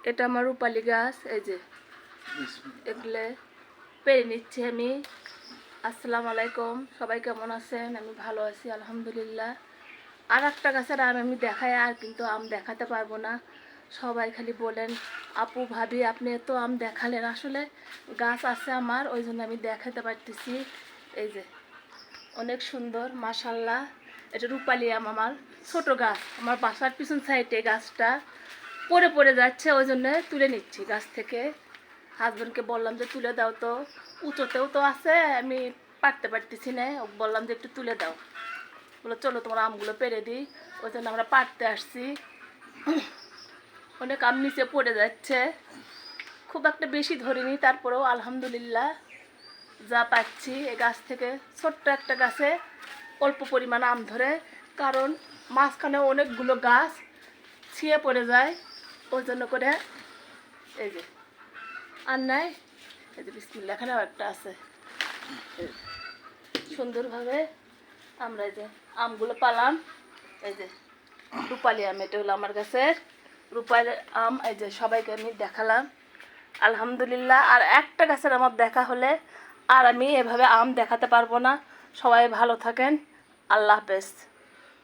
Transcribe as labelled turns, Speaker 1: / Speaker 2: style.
Speaker 1: এটা আমার রূপালি গাছ, এই যে এগুলো পেরে নিচ্ছি আমি। আসসালামু আলাইকুম, সবাই কেমন আছেন? আমি ভালো আছি আলহামদুলিল্লাহ। আর একটা গাছের আম আমি দেখাই, আর কিন্তু আম দেখাতে পারবো না। সবাই খালি বলেন আপু ভাবি আপনি এত আম দেখালেন, আসলে গাছ আছে আমার, ওই জন্য আমি দেখাতে পারতেছি। এই যে অনেক সুন্দর মাশাল্লাহ। এটা রূপালি আম, আমার ছোট গাছ, আমার বাসার পিছন সাইডে গাছটা পড়ে পড়ে যাচ্ছে, ওই জন্য তুলে নিচ্ছি গাছ থেকে। হাজব্যান্ডকে বললাম যে তুলে দাও, তো উঁচুতেও তো আছে, আমি পারতে পারতেছি না, বললাম যে একটু তুলে দাও। বলো চলো তোমার আমগুলো পেরে দিই, ওই জন্য আমরা পারতে আসছি। অনেক আম নিচে পড়ে যাচ্ছে, খুব একটা বেশি ধরিনি, তারপরেও আলহামদুলিল্লাহ যা পাচ্ছি এই গাছ থেকে। ছোট্ট একটা গাছে অল্প পরিমাণ আম ধরে, কারণ মাঝখানে অনেকগুলো গাছ ছিঁড়ে পড়ে যায়, ওই জন্য করে। এই যে আর নাই, এই যে বিসমিল্লাহ, এখানেও একটা আছে। সুন্দরভাবে আমরা এই যে আমগুলো পালাম। এই যে রূপালি আম, এটা হলো আমার গাছের রূপালি আম। এই যে সবাইকে আমি দেখালাম আলহামদুলিল্লাহ। আর একটা গাছের আমার দেখা হলে আর আমি এভাবে আম দেখাতে পারবো না। সবাই ভালো থাকেন, আল্লাহ হাফেজ।